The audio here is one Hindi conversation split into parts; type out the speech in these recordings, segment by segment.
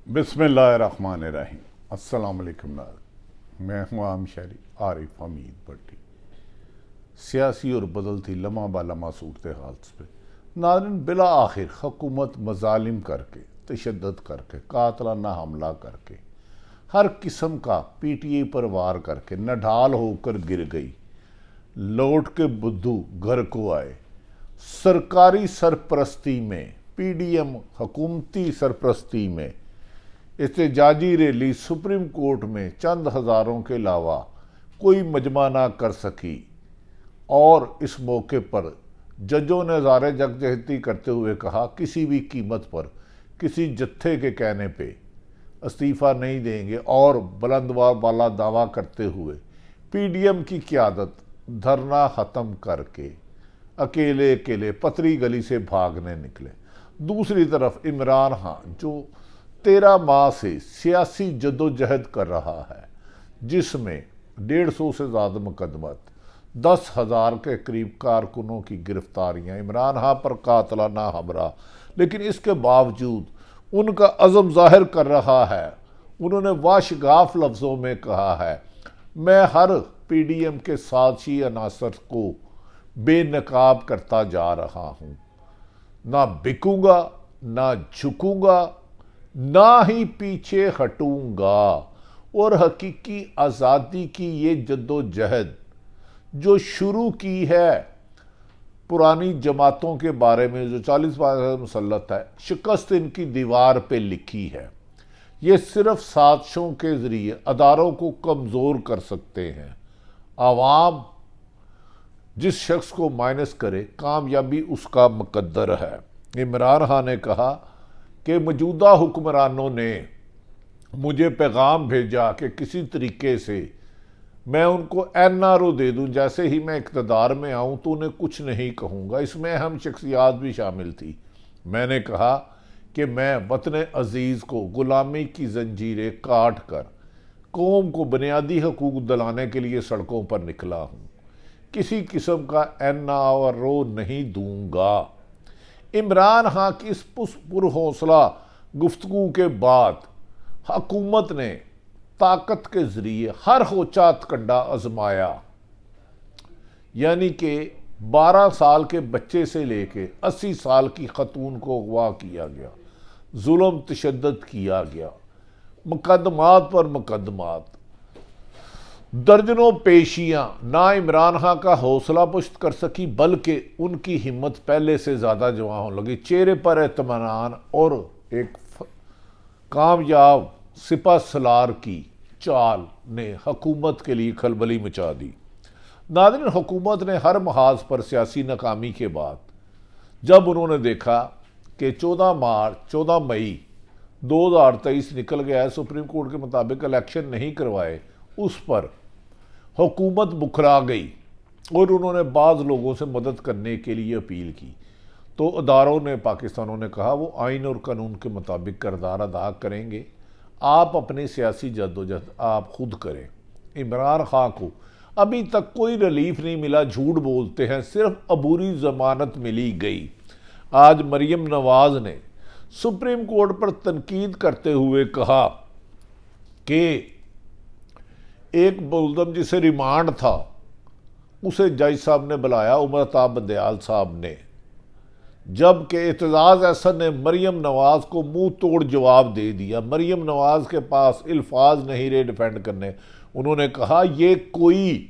बिस्मिल्लाहिर्रहमानिर्रहीम। अस्सलाम वालेकुम नाज़रीन, मैं हूँ आम शहरी आरिफ हमीद भट्टी। सियासी और बदलती लम्हा बालमा सूरत हाल पे नाज़रीन बिला आखिर हुकूमत मजालिम करके, तशद्दुद करके, कातलाना हमला करके, हर किस्म का PTI पर वार करके नढाल होकर गिर गई। लौट के बुद्धू घर को आए। सरकारी सरपरस्ती में, PDM हुकूमती सरपरस्ती में एहतजाजी रैली सुप्रीम कोर्ट में चंद हज़ारों के अलावा कोई मजमा ना कर सकी और इस मौके पर जजों ने ज़ारे जगजहती करते हुए कहा किसी भी कीमत पर किसी जत्थे के कहने पे इस्तीफ़ा नहीं देंगे और बुलंदवार वाला दावा करते हुए PDM की क़यादत धरना ख़त्म करके अकेले अकेले पतरी गली से भागने निकले। दूसरी तरफ इमरान खान जो 13 माह से सियासी जद्दोजहद कर रहा है, जिसमें 150 से ज़्यादा मुकदमत, 10,000 के करीब कारकुनों की गिरफ्तारियां, इमरान खान पर कातलाना हमला, लेकिन इसके बावजूद उनका अज़म जाहिर कर रहा है। उन्होंने वाशगाफ लफ्ज़ों में कहा है, मैं हर PDM के साथी अनासर को बेनकाब करता जा रहा हूँ, ना बिकूंगा, ना झुकूंगा, ना ही पीछे हटूंगा। और हकीकी आज़ादी की ये जद्दोजहद जो शुरू की है पुरानी जमातों के बारे में, जो 40 साल मुसल्लत है, शिकस्त इनकी दीवार पे लिखी है। ये सिर्फ साजिशों के ज़रिए अदारों को कमज़ोर कर सकते हैं। आवाम जिस शख्स को माइनस करे, कामयाबी उसका मुकद्दर है। इमरान खान ने कहा कि मौजूदा हुक्मरानों ने मुझे पैगाम भेजा कि किसी तरीके से मैं उनको NRO दे दूं, जैसे ही मैं इक़्तिदार में आऊं तो उन्हें कुछ नहीं कहूँगा। इसमें अहम शख्सियात भी शामिल थी। मैंने कहा कि मैं वतन अजीज़ को गुलामी की जंजीरें काट कर कौम को बुनियादी हकूक़ दिलाने के लिए सड़कों पर निकला हूँ। किसी किस्म का NRO नहीं दूंगा। इमरान खान की इस पुरहौसला गुफ्तगू के बाद हुकूमत ने ताकत के ज़रिए हर होचात कंडा आजमाया, यानी कि 12 साल के बच्चे से लेके 80 साल की खतून को अगवा किया गया, जुल्म तशद्दुद किया गया, मुकदमात पर मुकदमात, दर्जनों पेशियां। ना इमरान खान का हौसला पुश्त कर सकी, बल्कि उनकी हिम्मत पहले से ज़्यादा जवां होने लगी। चेहरे पर इत्मीनान और एक कामयाब सिपह सलार की चाल ने हुकूमत के लिए खलबली मचा दी। नाज़रीन, हुकूमत ने हर महाज पर सियासी नाकामी के बाद जब उन्होंने देखा कि 14 मई 2023 निकल गया है, सुप्रीम कोर्ट के मुताबिक इलेक्शन नहीं करवाए, उस पर हुकूमत मुकरा गई और उन्होंने बाज़ लोगों से मदद करने के लिए अपील की। तो अदारों ने, पाकिस्तानों ने कहा वो आइन और कानून के मुताबिक किरदार अदा करेंगे, आप अपनी सियासी जद्दोजहद आप खुद करें। इमरान खान को अभी तक कोई रिलीफ नहीं मिला, झूठ बोलते हैं, सिर्फ अबूरी जमानत मिली गई। आज मरियम नवाज ने सुप्रीम कोर्ट पर तनकीद करते हुए कहा कि एक मुल्ज़म जिसे रिमांड था उसे जज साहब ने बुलाया, उमरताब बंदयाल साहब ने, जबकि एतजाज़ अहसन ने मरियम नवाज को मुंह तोड़ जवाब दे दिया। मरियम नवाज के पास अल्फाज नहीं रहे डिफेंड करने। उन्होंने कहा ये कोई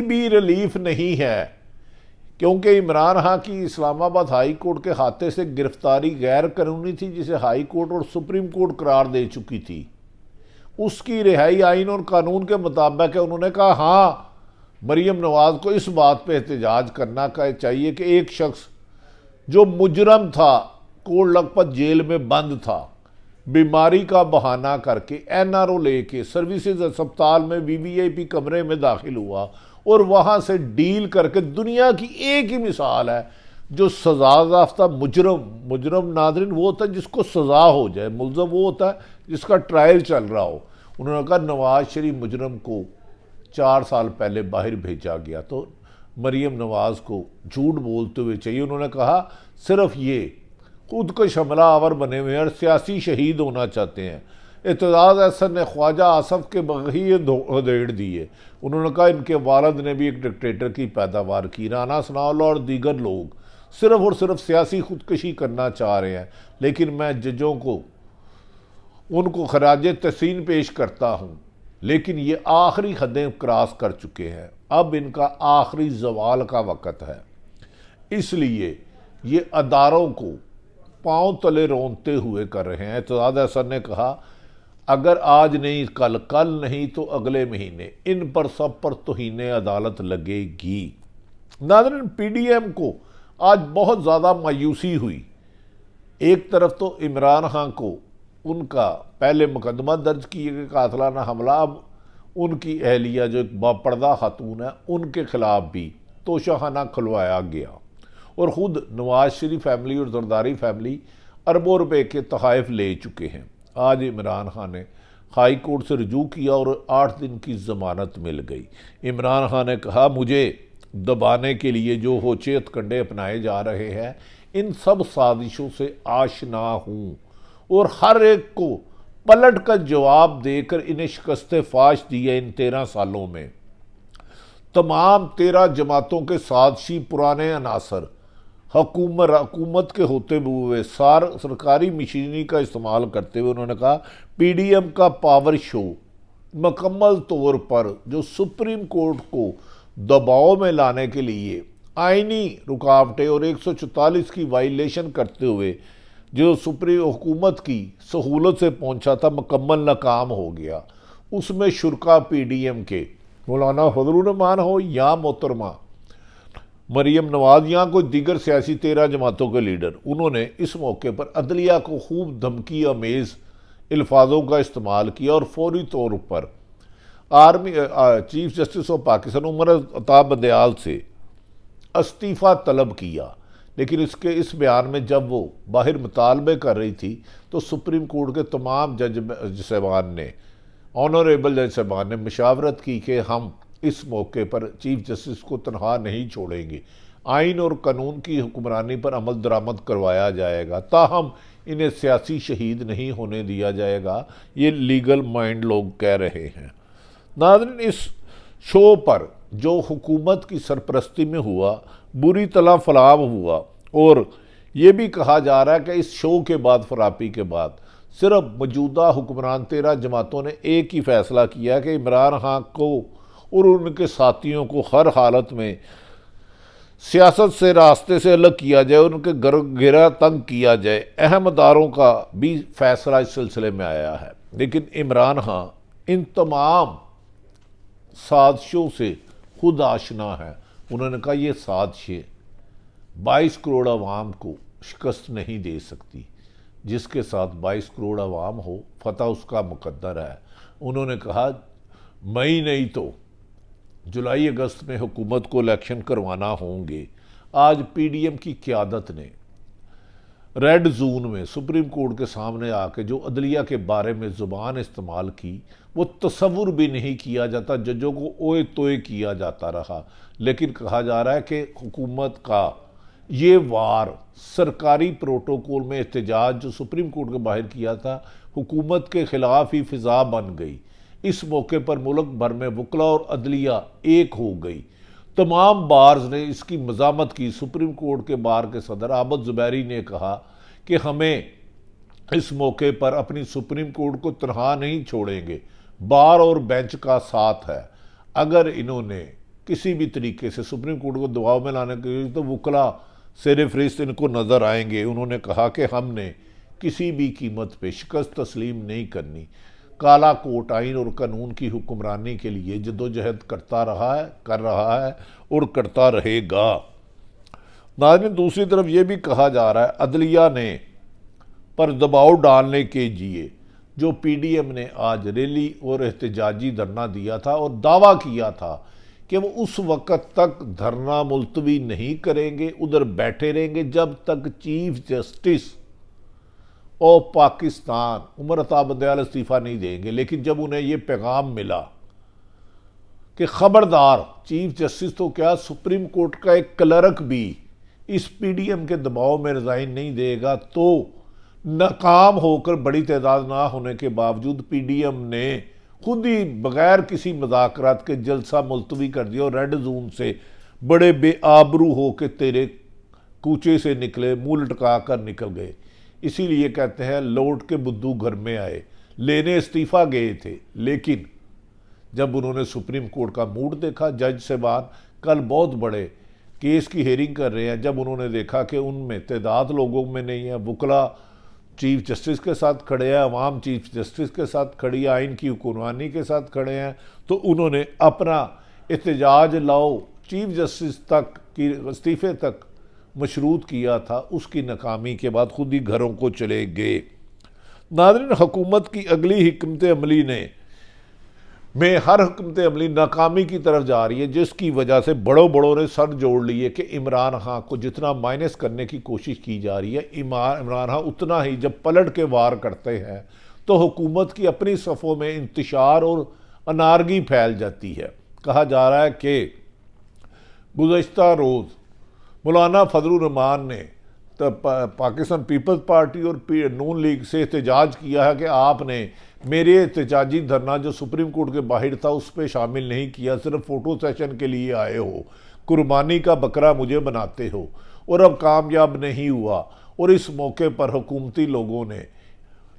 भी रिलीफ नहीं है, क्योंकि इमरान खान की इस्लामाबाद हाई कोर्ट के खाते से गिरफ्तारी गैर कानूनी थी, जिसे हाई कोर्ट और सुप्रीम कोर्ट करार दे चुकी थी। उसकी रिहाई आइन और कानून के मुताबिक है। उन्होंने कहा हाँ, मरियम नवाज को इस बात पे एहतजाज करना चाहिए कि एक शख्स जो मुजरम था, कोट लखपत जेल में बंद था, बीमारी का बहाना करके NRO लेके सर्विसेज अस्पताल में VVIP कमरे में दाखिल हुआ और वहाँ से डील करके, दुनिया की एक ही मिसाल है जो सजा याफ्ता मुजरम नाज़रीन वो होता है जिसको सज़ा हो जाए, मुल्ज़म वो होता है जिसका ट्रायल चल रहा हो। उन्होंने कहा नवाज शरीफ मुजरम को 4 साल पहले बाहर भेजा गया, तो मरियम नवाज को झूठ बोलते हुए चाहिए। उन्होंने कहा सिर्फ ये खुदकश हमला आवर बने हुए हैं और सियासी शहीद होना चाहते हैं। एतजाज़ अहसन ने ख्वाजा आसफ के बग़िए उधेड़ दिए। उन्होंने कहा इनके वालिद ने भी एक डिक्टेटर की पैदावार की। राना सनाउल्लाह और दीगर लोग सिर्फ और सिर्फ सियासी खुदकशी करना चाह रहे हैं, लेकिन मैं जजों को उनको खराज तहसीन पेश करता हूँ, लेकिन ये आखिरी हदें क्रॉस कर चुके हैं। अब इनका आखिरी जवाल का वक़्त है, इसलिए ये अदारों को पांव तले रोनते हुए कर रहे हैं। एतजाज़ अहसन ने कहा अगर आज नहीं कल, कल नहीं तो अगले महीने इन पर सब पर तौहीन अदालत लगेगी। नाज़रीन, PDM को आज बहुत ज़्यादा मायूसी हुई। एक तरफ तो इमरान खान को उनका पहले मुकदमा दर्ज किए गए कातलाना हमला, अब उनकी अहलिया जो एक बापर्दा खातून है उनके खिलाफ भी तोशाखाना खुलवाया गया और ख़ुद नवाज शरीफ फैमिली और जरदारी फैमिली अरबों रुपए के तोहफ़े ले चुके हैं। आज इमरान खान ने हाई कोर्ट से रुजू किया और 8 दिन की ज़मानत मिल गई। इमरान खान ने कहा मुझे दबाने के लिए जो होचेत कंडे अपनाए जा रहे हैं, इन सब साजिशों से आशना हूँ और हर एक को पलट कर जवाब देकर इन्हें शिकस्त फाश दी है। इन 13 सालों में तमाम 13 जमातों के साजिशी पुराने अनासर हुकूमत के होते हुए सरकारी मशीनरी का इस्तेमाल करते हुए उन्होंने कहा PDM का पावर शो मुकम्मल तौर पर जो सुप्रीम कोर्ट को दबाव में लाने के लिए आईनी रुकावटें और 144 की वायलेशन करते हुए जो सुप्रीम हुकूमत की सहूलत से पहुंचा था, मुकम्मल नाकाम हो गया। उसमें शुरका PDM के मौलाना फजलुर रहमान हो या मोहतरमा मरियम नवाज या कोई दीगर सियासी 13 जमातों के लीडर, उन्होंने इस मौके पर अदलिया को खूब धमकी अमेज़ अल्फाजों का इस्तेमाल किया और फौरी तौर पर army chief justice of Pakistan Umar Ata Bandial से इस्तीफ़ा तलब किया। लेकिन इस बयान में जब वो बाहर मुतालबे कर रही थी तो सुप्रीम कोर्ट के तमाम जज साहबान ने, ऑनरेबल जज साहबान ने मशावरत की कि हम इस मौके पर चीफ जस्टिस को तनहा नहीं छोड़ेंगे, आइन और कानून की हुक्मरानी पर अमल दरामद करवाया जाएगा, ताहम इन्हें सियासी शहीद नहीं होने दिया जाएगा, ये लीगल माइंड लोग कह रहे हैं। नाज़रीन, इस शो पर जो हुकूमत की सरपरस्ती में हुआ बुरी तरह फलाम हुआ और ये भी कहा जा रहा है कि इस शो के बाद, फरापी के बाद, सिर्फ मौजूदा हुक्मरान 13 जमातों ने एक ही फैसला किया कि इमरान खान को और उनके साथियों को हर हालत में सियासत से रास्ते से अलग किया जाए, उनके घेरा तंग किया जाए। अहम अदारों का भी फैसला इस सिलसिले में आया है। लेकिन इमरान खान इन तमाम साजिशों से खुद आशना है। उन्होंने कहा ये साजिशें 22 करोड़ अवाम को शिकस्त नहीं दे सकती। जिसके साथ 22 करोड़ अवाम हो, फतह उसका मुकद्दर है। उन्होंने कहा मई नहीं तो जुलाई अगस्त में हुकूमत को इलेक्शन करवाना होंगे। आज PDM की क़यादत ने रेड जोन में सुप्रीम कोर्ट के सामने आके जो अदलिया के बारे में ज़ुबान इस्तेमाल की, वो तसव्वुर भी नहीं किया जाता। जजों को ओए तोए किया जाता रहा। लेकिन कहा जा रहा है कि हुकूमत का ये वार सरकारी प्रोटोकॉल में एहतजाज जो सुप्रीम कोर्ट के बाहर किया था, हुकूमत के ख़िलाफ़ ही फ़िज़ा बन गई। इस मौके पर मुल्क भर में वकला और अदलिया एक हो गई। तमाम बार्स ने इसकी मज़ामत की। सुप्रीम कोर्ट के बार के सदर आबद ज़ुबैरी ने कहा कि हमें इस मौके पर अपनी सुप्रीम कोर्ट को तनहा नहीं छोड़ेंगे, बार और बेंच का साथ है। अगर इन्होंने किसी भी तरीके से सुप्रीम कोर्ट को दबाव में लाने के लिए तो वकला सेरे फरिश्त इनको नज़र आएंगे। उन्होंने कहा कि हमने किसी भी कीमत पर शिकस्त तस्लीम नहीं करनी। काला कोट आइन और कानून की हुक्मरानी के लिए जदोजहद करता रहा है, कर रहा है और करता रहेगा। नाज़रीन, दूसरी तरफ ये भी कहा जा रहा है अदलिया ने पर दबाव डालने के लिए जो PDM ने आज रैली और एहतजाजी धरना दिया था और दावा किया था कि वो उस वक़्त तक धरना मुलतवी नहीं करेंगे, उधर बैठे रहेंगे जब तक चीफ जस्टिस और पाकिस्तान उमर अता बंदयाल इस्तीफ़ा नहीं देंगे। लेकिन जब उन्हें यह पैगाम मिला कि खबरदार, चीफ जस्टिस तो क्या सुप्रीम कोर्ट का एक क्लर्क भी इस पीडीएम के दबाव में रिज़ाइन नहीं देगा तो नाकाम होकर बड़ी तादाद ना होने के बावजूद पीडीएम ने खुद ही बगैर किसी मुज़ाकरात के जलसा मुलतवी कर दिया और रेड जोन से बड़े बेआबरू हो के तेरे कूचे से निकले, मुंह लटका कर निकल गए। इसीलिए कहते हैं लौट के बुद्धू घर में आए। लेने इस्तीफ़ा गए थे, लेकिन जब उन्होंने सुप्रीम कोर्ट का मूड देखा, जज साहबान कल बहुत बड़े केस की हेयरिंग कर रहे हैं, जब उन्होंने देखा कि उनमें तादाद लोगों में नहीं है, वकला चीफ जस्टिस के साथ खड़े हैं, अवाम चीफ जस्टिस के साथ खड़ी है, आइन की हुक्मरानी के साथ खड़े हैं, तो उन्होंने अपना एहतजाज लाओ चीफ जस्टिस तक की इस्तीफ़े तक मशरूत किया था। उसकी नाकामी के बाद खुद ही घरों को चले गए। नाज़रीन, हुकूमत की अगली हिकमत अमली में हर हुकूमत अमली नाकामी की तरफ जा रही है, जिसकी वजह से बड़ों ने सर जोड़ लिए कि इमरान खान को जितना माइनस करने की कोशिश की जा रही है, इमरान खान उतना ही जब पलट के वार करते हैं तो हुकूमत की अपनी सफ़ों में इंतशार और अनारगी फैल जाती है। कहा जा रहा है कि गुज़श्ता रोज़ मौलाना फजलुर रहमान ने तो पाकिस्तान पीपल्स पार्टी और नून लीग से एहतजाज किया है कि आपने मेरे एहतजाजी धरना जो सुप्रीम कोर्ट के बाहर था उस पर शामिल नहीं किया, सिर्फ फ़ोटो सेशन के लिए आए हो, कुर्बानी का बकरा मुझे बनाते हो, और अब कामयाब नहीं हुआ। और इस मौके पर हुकूमती लोगों ने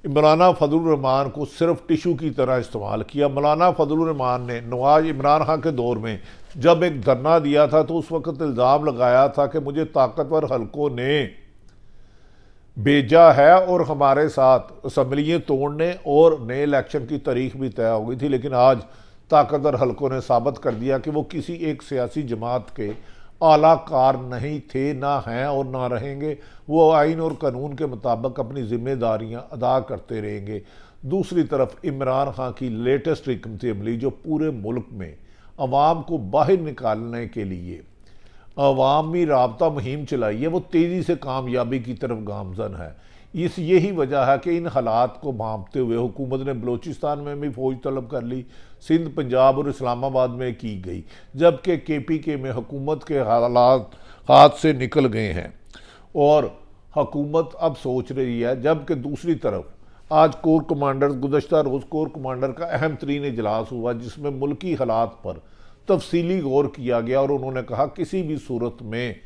मौलाना फजलुर रहमान को सिर्फ टिशू की तरह इस्तेमाल किया। मौलाना फजलुर रहमान ने नवाज इमरान खान के दौर में जब एक धरना दिया था तो उस वक्त इल्ज़ाम लगाया था कि मुझे ताकतवर हलकों ने भेजा है और हमारे साथ असम्बलियाँ तोड़ने, और नए इलेक्शन की तारीख भी तय हो गई थी। लेकिन आज ताकतवर हलकों ने साबित कर दिया कि वो किसी एक सियासी जमात के आलाकार नहीं थे, ना हैं और ना रहेंगे। वो आइन और कानून के मुताबिक अपनी जिम्मेदारियां अदा करते रहेंगे। दूसरी तरफ इमरान खान की लेटेस्ट हिकमत अमली जो पूरे मुल्क में अवाम को बाहर निकालने के लिए अवामी राबता मुहिम चलाई है, वो तेज़ी से कामयाबी की तरफ गामजन है। यही वजह है कि इन हालात को भांपते हुए हुकूमत ने बलूचिस्तान में भी फ़ौज तलब कर ली, सिंध, पंजाब और इस्लामाबाद में की गई, जबकि KPK में हुकूमत के हालात हाथ से निकल गए हैं और हुकूमत अब सोच रही है। जबकि दूसरी तरफ आज कोर कमांडर गुज़श्ता रोज़ कोर कमांडर का अहम तरीन इजलास हुआ, जिसमें मुल्की हालात पर तफसीली गौर किया गया और उन्होंने कहा किसी भी सूरत में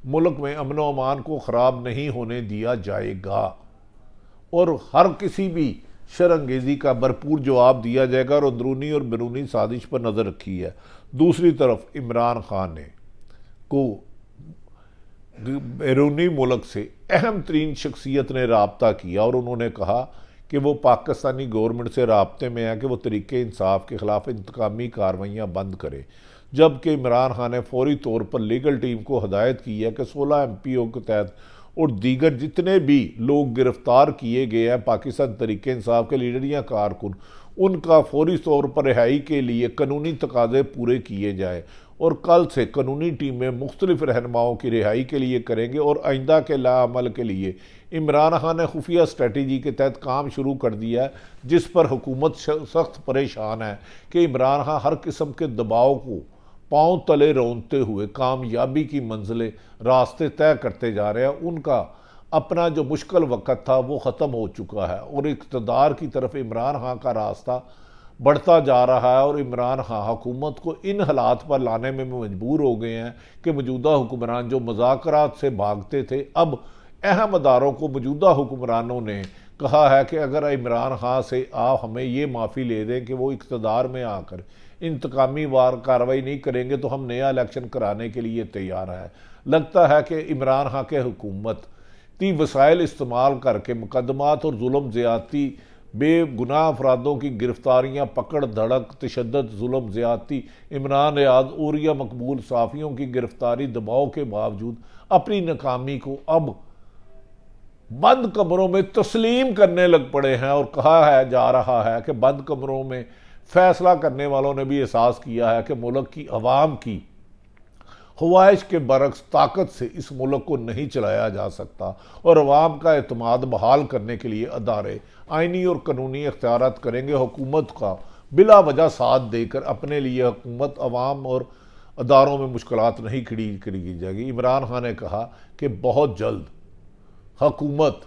मुल्क में अमन व अमान को ख़राब नहीं होने दिया जाएगा और हर किसी भी शरंगेज़ी का भरपूर जवाब दिया जाएगा और अंदरूनी और बैरूनी साजिश पर नज़र रखी है। दूसरी तरफ इमरान खान ने को बैरूनी मुल्क से अहम तरीन शख्सियत ने राब्ता किया और उन्होंने कहा कि वो पाकिस्तानी गवर्नमेंट से राब्ते में है कि वो तरीके इंसाफ के ख़िलाफ़ इंतकामी कार्रवाइयाँ बंद करे। जबकि इमरान खान ने फौरी तौर पर लीगल टीम को हदायत की है कि 16 MPO के तहत और दीगर जितने भी लोग गिरफ्तार किए गए हैं पाकिस्तान तरीके इंसाफ के लीडर या कारकुन, उनका फौरी तौर पर रिहाई के लिए कानूनी तकाज़े पूरे किए जाए और कल से कानूनी टीमें मुख्तलिफ रहनुमाओं की रिहाई के लिए करेंगे और आइंदा के लाअमल के लिए इमरान खान ने खुफिया स्ट्रेटजी के तहत काम शुरू कर दिया है, जिस पर हुकूमत सख्त परेशान है कि इमरान खान हर किस्म के दबाव को पांव तले रोनते हुए कामयाबी की मंजिलें रास्ते तय करते जा रहे हैं। उनका अपना जो मुश्किल वक्त था वो ख़त्म हो चुका है और इक़्तिदार की तरफ इमरान खान का रास्ता बढ़ता जा रहा है और इमरान खान हुकूमत को इन हालात पर लाने में मजबूर हो गए हैं कि मौजूदा हुक्मरान जो मुज़ाकरात से भागते थे, अब अहम अदारों को मौजूदा हुक्मरानों ने कहा है कि अगर इमरान खान से आप हमें ये माफ़ी ले दें कि वो इक़्तिदार में आकर इंतकामी वार कार्रवाई नहीं करेंगे तो हम नया इलेक्शन कराने के लिए तैयार है। लगता है कि इमरान खान के हुकूमत ती वसाइल इस्तेमाल करके मुकदमात और जुल्म ज़्यादती, बेगुनाह अफरादों की गिरफ्तारियाँ, पकड़ धड़क, तशद्दुद, जुल्म ज़्यादती, इमरान रियाज और या मकबूल साफ़ियों की गिरफ्तारी दबाव के बावजूद अपनी नाकामी को अब बंद कमरों में तस्लीम करने लग पड़े हैं और कहा है जा रहा है कि बंद कमरों में फैसला करने वालों ने भी एहसास किया है कि मुल्क की अवाम की ख्वाहिश के बरक्स ताकत से इस मुल्क को नहीं चलाया जा सकता और अवाम का एतमाद बहाल करने के लिए अदारे आइनी और कानूनी इख्तियारात करेंगे। हुकूमत का बिला वजह साथ देकर अपने लिए हुकूमत अवाम और अदारों में मुश्किलात नहीं खड़ी करी जाएगी। इमरान खान ने कहा कि बहुत जल्द हुकूमत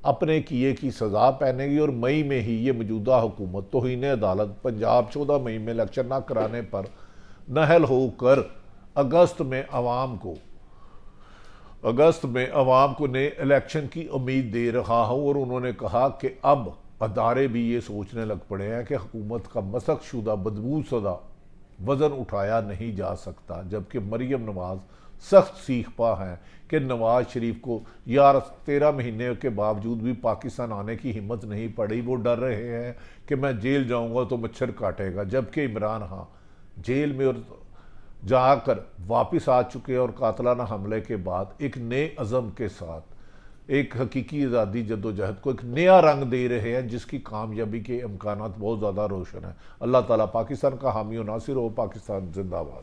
अपने किए की सज़ा पहनेगी और मई में ही ये मौजूदा हुकूमत तौहीन अदालत पंजाब 14 मई में इलेक्शन ना कराने पर नाअहल होकर अगस्त में अवाम को नए इलेक्शन की उम्मीद दे रहा हूँ। और उन्होंने कहा कि अब अदारे भी ये सोचने लग पड़े हैं कि हुकूमत का मसक शुदा बदबूशुदा वज़न उठाया नहीं जा सकता, जबकि मरीम नवाज सख्त सीख पा हैं कि नवाज शरीफ को यार 13 महीने के बावजूद भी पाकिस्तान आने की हिम्मत नहीं पड़ी। वो डर रहे हैं कि मैं जेल जाऊंगा तो मच्छर काटेगा, जबकि इमरान खान जेल में और जाकर वापस आ चुके और कातलाना हमले के बाद एक नए अज़म के साथ एक हकीकी आज़ादी जद्दोजहद को एक नया रंग दे रहे हैं, जिसकी कामयाबी के इम्कानात बहुत ज़्यादा रोशन है। अल्लाह ताला पाकिस्तान का हामी और नासिर हो। पाकिस्तान जिंदाबाद।